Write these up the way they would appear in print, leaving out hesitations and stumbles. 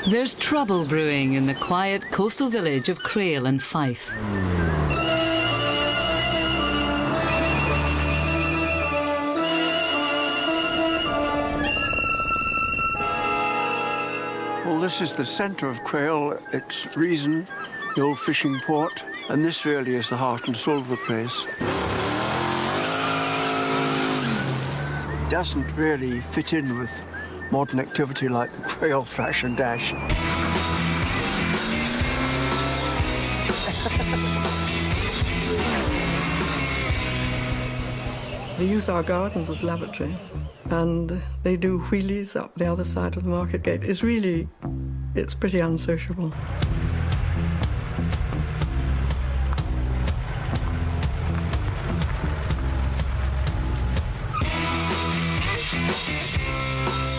There's trouble brewing in the quiet coastal village of Crail in Fife. Well, this is the centre of Crail. It's Reason, the old fishing port, and this really is the heart and soul of the place. It doesn't really fit in with modern activity like the Crail thrash and dash. They use our gardens as lavatories, and they do wheelies up the other side of the market gate. It's pretty unsociable.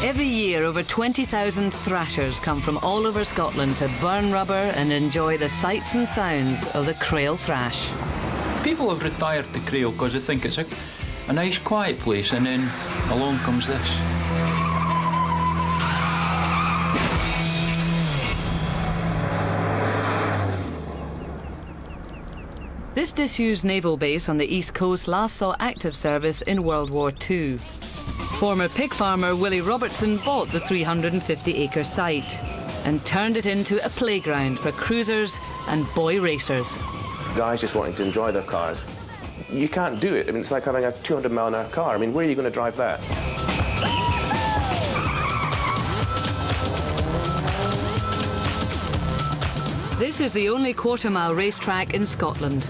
Every year, over 20,000 thrashers come from all over Scotland to burn rubber and enjoy the sights and sounds of the Crail thrash. People have retired to Crail because they think it's a nice, quiet place, and then along comes this. This disused naval base on the east coast last saw active service in World War II. Former pig farmer Willie Robertson bought the 350-acre site and turned it into a playground for cruisers and boy racers. Guys just wanting to enjoy their cars. You can't do it. I mean, it's like having a 200-mile-an-hour car. I mean, where are you going to drive that? This is the only quarter-mile racetrack in Scotland.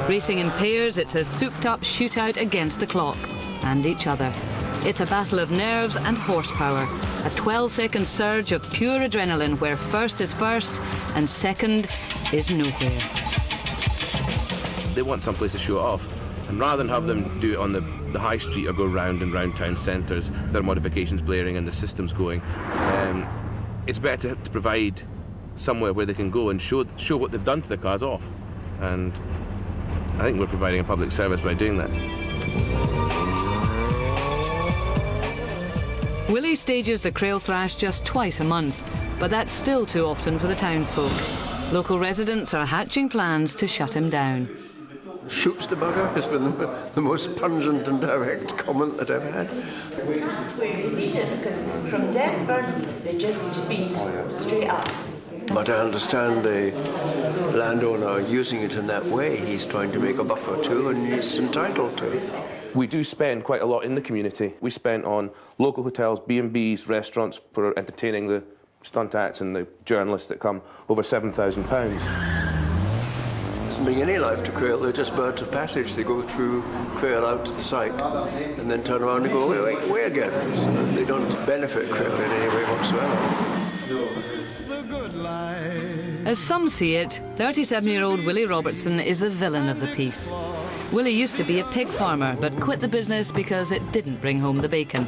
Racing in pairs, it's a souped-up shootout against the clock and each other. It's a battle of nerves and horsepower, a 12-second surge of pure adrenaline where first is first and second is nowhere. They want someplace to show it off. And rather than have them do it on the high street or go round and round town centres, with their modifications blaring and the systems going, it's better to provide somewhere where they can go and show what they've done to the cars off. And I think we're providing a public service by doing that. Willie stages the Crail thrash just twice a month, but that's still too often for the townsfolk. Local residents are hatching plans to shut him down. Shoots the bugger has been the most pungent and direct comment that I've had. That's where it's eaten, because from Denver, they just speed straight up. But I understand the landowner using it in that way. He's trying to make a buck or two, and he's entitled to it. We do spend quite a lot in the community. We spend on local hotels, B&Bs, restaurants for entertaining the stunt acts and the journalists that come, over £7,000. Doesn't bring any life to Crail. They're just birds of passage. They go through Crail out to the site and then turn around and go away again. So they don't benefit Crail in any way whatsoever. As some see it, 37-year-old Willie Robertson is the villain of the piece. Willie used to be a pig farmer, but quit the business because it didn't bring home the bacon.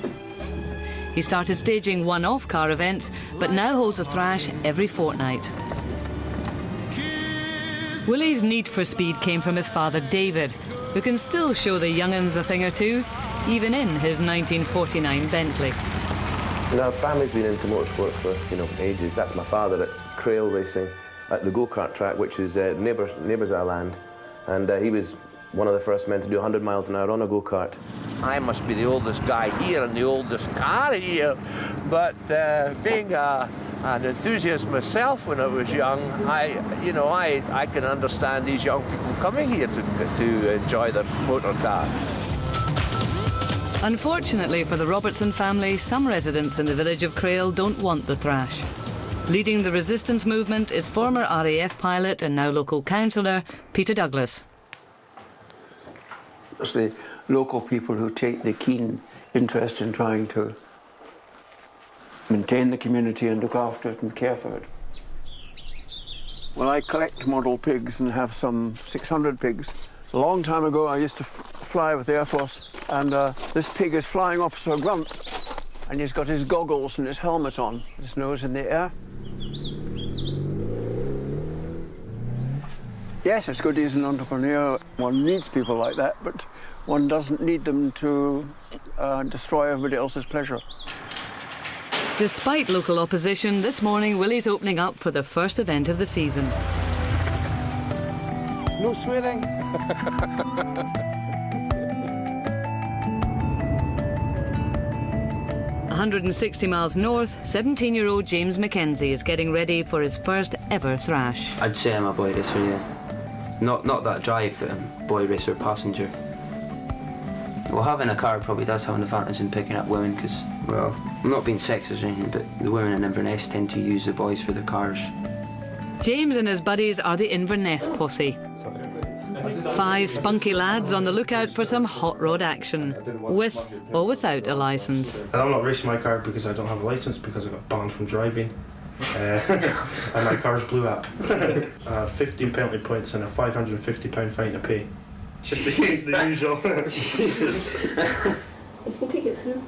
He started staging one-off car events, but now holds a thrash every fortnight. Willie's need for speed came from his father, David, who can still show the young'uns a thing or two, even in his 1949 Bentley. You know, our family's been into motorsport for, ages. That's my father at Crail Racing, at the go-kart track, which is neighbours our land. And he was one of the first men to do 100 miles an hour on a go-kart. I must be the oldest guy here and the oldest car here, but being an enthusiast myself when I was young, I can understand these young people coming here to enjoy their motor car. Unfortunately for the Robertson family, some residents in the village of Crail don't want the thrash. Leading the resistance movement is former RAF pilot and now local councillor Peter Douglas. It's the local people who take the keen interest in trying to maintain the community and look after it and care for it. Well, I collect model pigs and have some 600 pigs. A long time ago, I used to fly with the Air Force, and this pig is flying Officer Grunt, and he's got his goggles and his helmet on, his nose in the air. Yes, it's good he's an entrepreneur. One needs people like that, but one doesn't need them to destroy everybody else's pleasure. Despite local opposition, this morning Willie's opening up for the first event of the season. No swearing. 160 miles north, 17-year-old James Mackenzie is getting ready for his first ever thrash. I'd say I'm a boy racer, yeah. Not that I drive, but I'm boy racer passenger. Well, having a car probably does have an advantage in picking up women because, well, I'm not being sexist or anything, but the women in Inverness tend to use the boys for their cars. James and his buddies are the Inverness posse. 5 spunky lads on the lookout for some hot rod action, with or without a licence. And I'm not racing my car because I don't have a licence, because I got banned from driving. And my car's blew up. I had 15 penalty points and a £550 fine to pay. Just the usual. Jesus. He's going to take it through.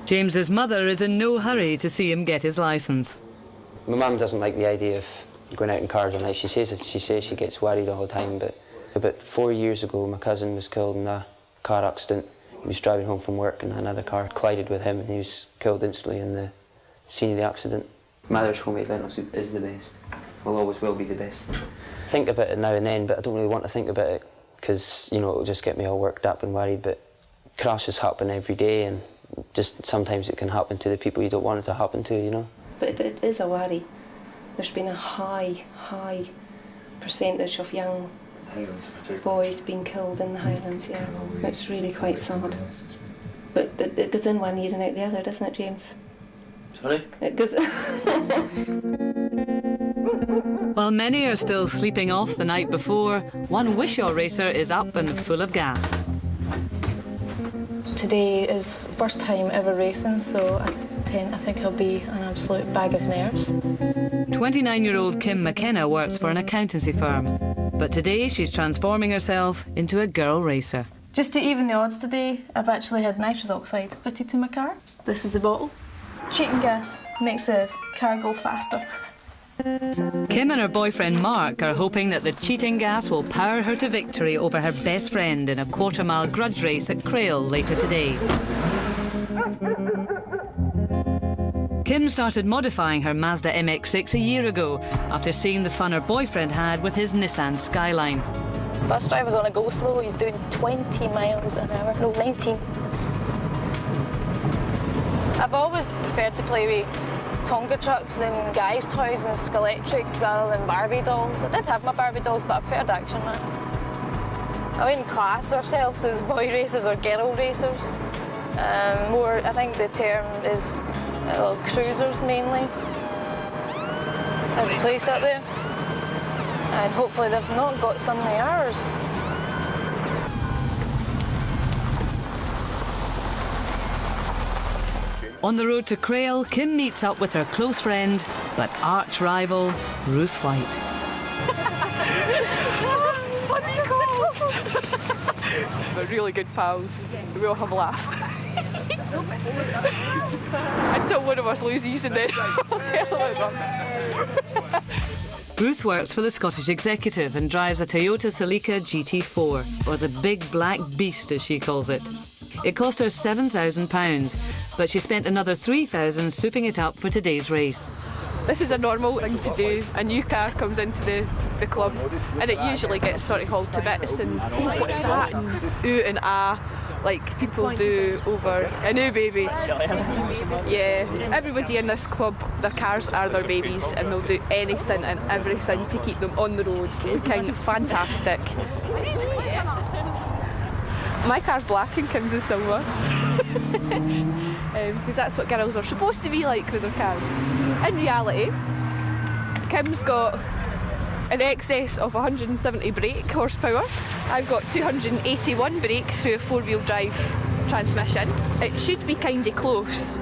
James's mother is in no hurry to see him get his licence. My mum doesn't like the idea of going out in cars all night. She says she gets worried all the time, but about 4 years ago my cousin was killed in a car accident. He was driving home from work and another car collided with him and he was killed instantly in the scene of the accident. Mother's homemade lentil soup is the best. Will always will be the best. I think about it now and then, but I don't really want to think about it because, you know, it'll just get me all worked up and worried, but crashes happen every day and just sometimes it can happen to the people you don't want it to happen to, you know. But it is a worry. There's been a high percentage of young boys being killed in the Highlands, yeah. It's really quite sad. But it goes in one ear and out the other, doesn't it, James? Sorry? It goes... While many are still sleeping off the night before, one Wishaw racer is up and full of gas. Today is first time ever racing, so I think it'll be an absolute bag of nerves. 29-year-old Kim McKenna works for an accountancy firm, but today she's transforming herself into a girl racer. Just to even the odds today, I've actually had nitrous oxide fitted to my car. This is the bottle. Cheating gas makes the car go faster. Kim and her boyfriend Mark are hoping that the cheating gas will power her to victory over her best friend in a quarter-mile grudge race at Crail later today. Kim started modifying her Mazda MX-6 a year ago after seeing the fun her boyfriend had with his Nissan Skyline. Bus driver's on a go slow, he's doing 20 miles an hour, no, 19. I've always preferred to play with Tonga trucks and guys' toys and Skeletric rather than Barbie dolls. I did have my Barbie dolls, but I preferred Action Man. I wouldn't class ourselves as boy racers or girl racers. I think the term is cruisers mainly. There's a place up there, and hopefully they've not got some of the hours. On the road to Crail, Kim meets up with her close friend, but arch rival, Ruth White. What's he called? We're really good pals. We all have a laugh. Until one of us loses and then Ruth works for the Scottish Executive and drives a Toyota Celica GT4, or the big black beast as she calls it. It cost her £7,000, but she spent another £3,000 souping it up for today's race. This is a normal thing to do. A new car comes into the club and it usually gets sort of hauled to bits and what's that and ooh and ah, like people do over a new baby. Yeah, everybody in this club, their cars are their babies and they'll do anything and everything to keep them on the road looking fantastic. My car's black and Kim's is silver. Because that's what girls are supposed to be like with their cars. In reality, Kim's got an excess of 170 brake horsepower. I've got 281 brake through a four-wheel drive transmission. It should be kind of close.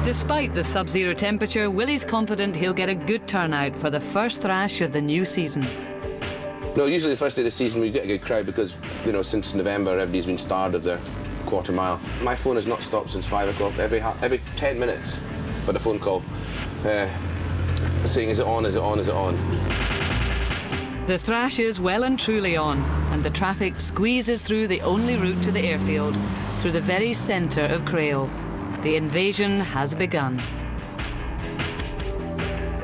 Despite the sub-zero temperature, Willie's confident he'll get a good turnout for the first thrash of the new season. No, usually the first day of the season we get a good crowd because, you know, since November everybody's been starved of their quarter mile. My phone has not stopped since 5 o'clock. Every 10 minutes for the phone call saying, is it on, is it on, is it on? The thrash is well and truly on, and the traffic squeezes through the only route to the airfield, through the very centre of Crail. The invasion has begun.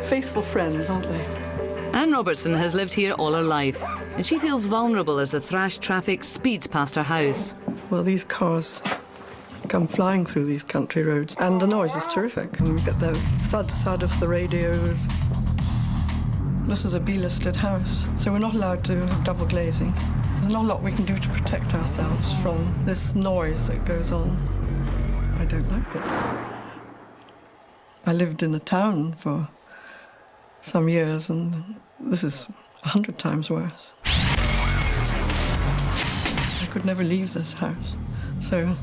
Faithful friends, aren't they? Anne Robertson has lived here all her life, and she feels vulnerable as the thrash traffic speeds past her house. Well, these cars come flying through these country roads, and the noise is terrific. And we get the thud of the radios. This is a B-listed house, so we're not allowed to have double glazing. There's not a lot we can do to protect ourselves from this noise that goes on. I don't like it. I lived in a town for some years, and this is 100 times worse. I could never leave this house, so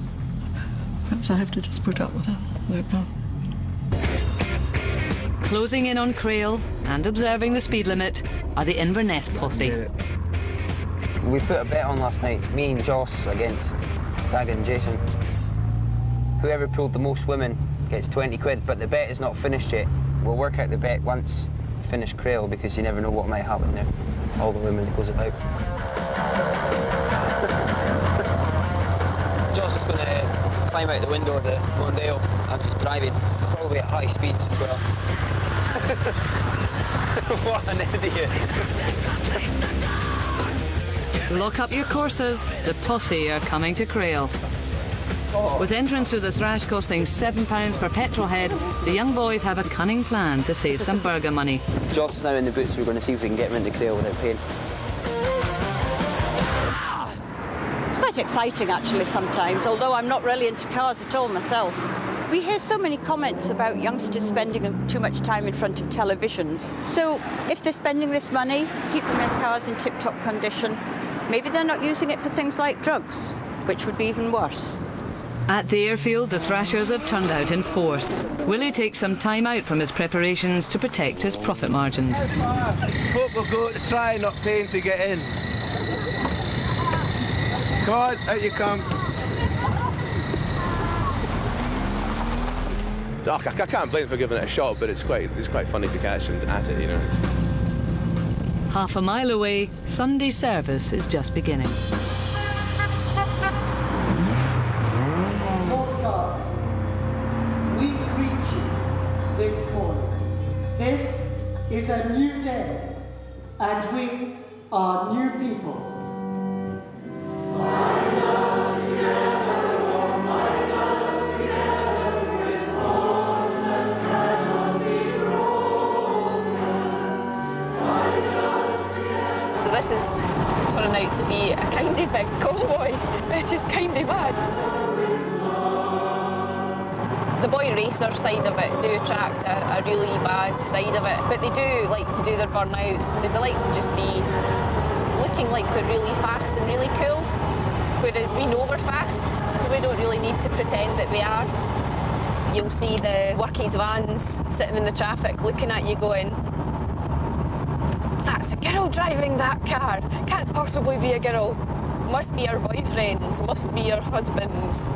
perhaps I have to just put up with it. I don't know. Closing in on Crail and observing the speed limit are the Inverness posse. We put a bet on last night, me and Joss against Dag and Jason. Whoever pulled the most women gets 20 quid, but the bet is not finished yet. We'll work out the bet once we finish Crail, because you never know what might happen there. All the women that goes about. Joss is going to climb out the window of the Mondeo. I'm just driving, probably at high speeds as well. What an idiot. Lock up your courses. The posse are coming to Crail. With entrance to the thrash costing £7 per petrol head, the young boys have a cunning plan to save some burger money. Joss is now in the boots. We're going to see if we can get him into Crail without paying. It's quite exciting, actually, sometimes, although I'm not really into cars at all myself. We hear so many comments about youngsters spending too much time in front of televisions. So if they're spending this money, keeping their cars in tip-top condition, maybe they're not using it for things like drugs, which would be even worse. At the airfield, the thrashers have turned out in force. Willie takes some time out from his preparations to protect his profit margins. Hope we'll go to try not paying to get in. Come on, out you come. I can't blame him for giving it a shot, but it's quite funny to catch him at it, you know. Half a mile away, Sunday service is just beginning. Lord God, we greet you this morning. This is a new day, and we are new people. So this is turning out to be a kind of big convoy, which is kind of mad. The boy racer side of it do attract a really bad side of it, but they do like to do their burnouts. They like to just be looking like they're really fast and really cool, whereas we know we're fast, so we don't really need to pretend that we are. You'll see the workies vans sitting in the traffic looking at you going, "That's a girl driving that car. Can't possibly be a girl. Must be her boyfriends, must be her husbands.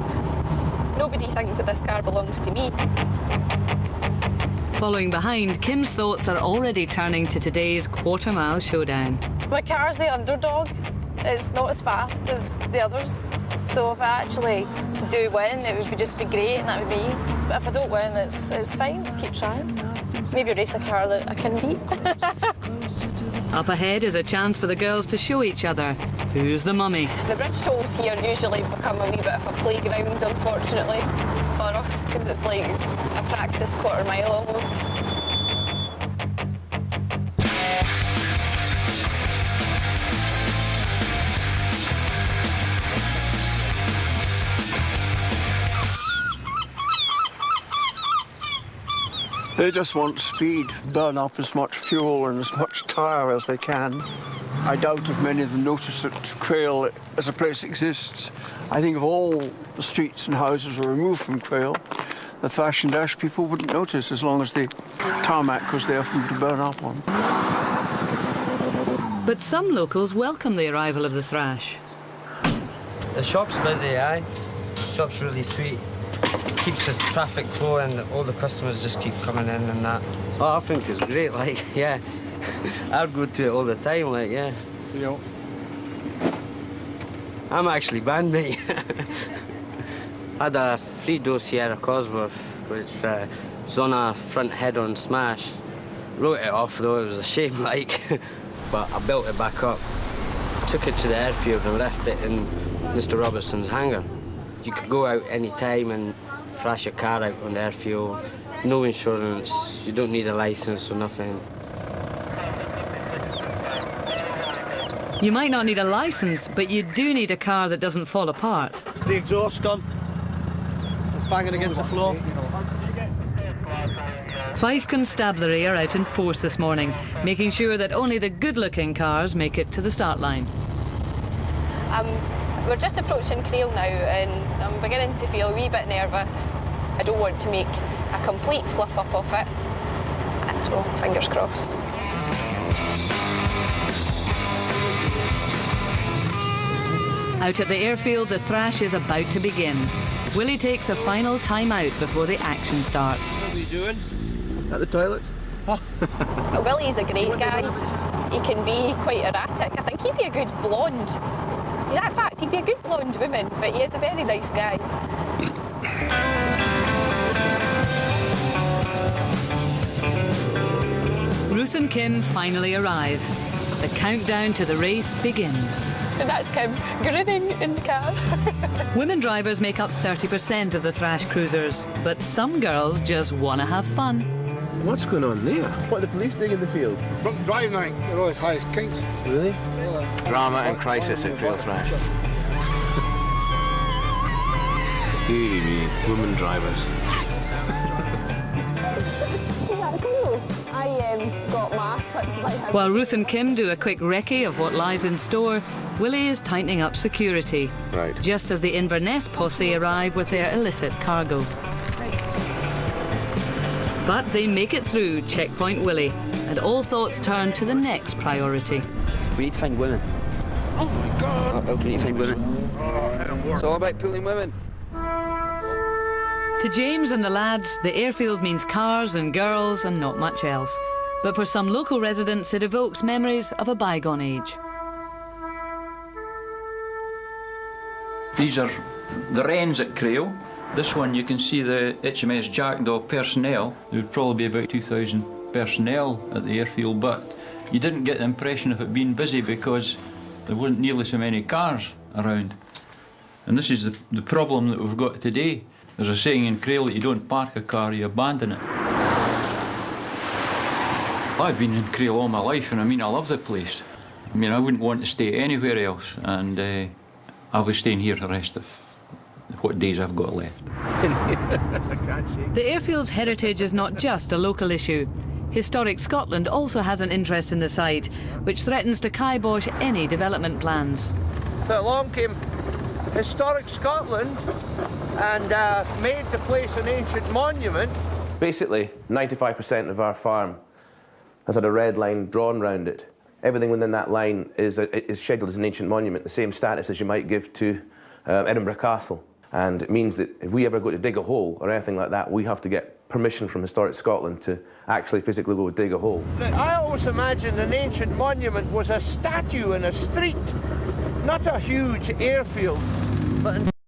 Nobody thinks that this car belongs to me." Following behind, Kim's thoughts are already turning to today's quarter-mile showdown. My car's the underdog. It's not as fast as the others. So if I actually do win, it would just be great, and that would be. But if I don't win, it's fine. Keep trying. Maybe race a car that I can beat. Up ahead is a chance for the girls to show each other who's the mummy. The bridge tolls here usually become a wee bit of a playground, unfortunately, for us, because it's like a practice quarter mile almost. They just want speed, burn up as much fuel and as much tyre as they can. I doubt if many of them notice that Crail as a place exists. I think if all the streets and houses were removed from Crail, the thrash and dash people wouldn't notice as long as the tarmac was there for them to burn up on. But some locals welcome the arrival of the thrash. The shop's busy, aye. The shop's really sweet. Keeps the traffic flowing, all the customers just keep coming in and that. Oh, I think it's great, like, yeah. I'd go to it all the time, like, yeah. You know. I'm actually bandmate. I had a 3-door Sierra Cosworth, which was on a front head-on smash. Wrote it off, though, it was a shame, like, but I built it back up. Took it to the airfield and left it in Mr. Robertson's hangar. You could go out any time and thrash a car out on the airfield. No insurance, you don't need a licence or nothing. You might not need a licence, but you do need a car that doesn't fall apart. The exhaust gone. It's banging against the floor. Fife Constabulary are out in force this morning, making sure that only the good-looking cars make it to the start line. We're just approaching Crail now, and I'm beginning to feel a wee bit nervous. I don't want to make a complete fluff-up of it, and so fingers crossed. Out at the airfield, the thrash is about to begin. Willie takes a final time-out before the action starts. What are you doing? At the toilet? Willie's a great guy. He can be quite erratic. I think he'd be a good blonde. In fact, he'd be a good blonde woman, but he is a very nice guy. Ruth and Kim finally arrive. The countdown to the race begins. And that's Kim grinning in the car. Women drivers make up 30% of the thrash cruisers, but some girls just want to have fun. What's going on there? What are the police doing in the field? Driving night, they're always high as kinks. Really? Drama and crisis at Crail Thrash. Deary me, women drivers. Got my ass whipped by him. While Ruth and Kim do a quick recce of what lies in store, Willie is tightening up security. Right. Just as the Inverness posse arrive with their illicit cargo. But they make it through Checkpoint Willie, and all thoughts turn to the next priority. We need to find women. Oh my God! We need to find women. It's all about pulling women. To James and the lads, the airfield means cars and girls and not much else. But for some local residents, it evokes memories of a bygone age. These are the wrens at Crail. This one, you can see the HMS Jackdaw personnel. There would probably be about 2,000 personnel at the airfield, but you didn't get the impression of it being busy because there wasn't nearly so many cars around. And this is the problem that we've got today. There's a saying in Crail that you don't park a car, you abandon it. I've been in Crail all my life, and I mean, I love the place. I mean, I wouldn't want to stay anywhere else, and I'll be staying here the rest of what days I've got left. The airfield's heritage is not just a local issue. Historic Scotland also has an interest in the site, which threatens to kibosh any development plans. But along came Historic Scotland and made the place an ancient monument. Basically, 95% of our farm has had a red line drawn round it. Everything within that line is scheduled as an ancient monument, the same status as you might give to Edinburgh Castle. And it means that if we ever go to dig a hole or anything like that, we have to get permission from Historic Scotland to actually physically go dig a hole. I always imagined an ancient monument was a statue in a street, not a huge airfield. But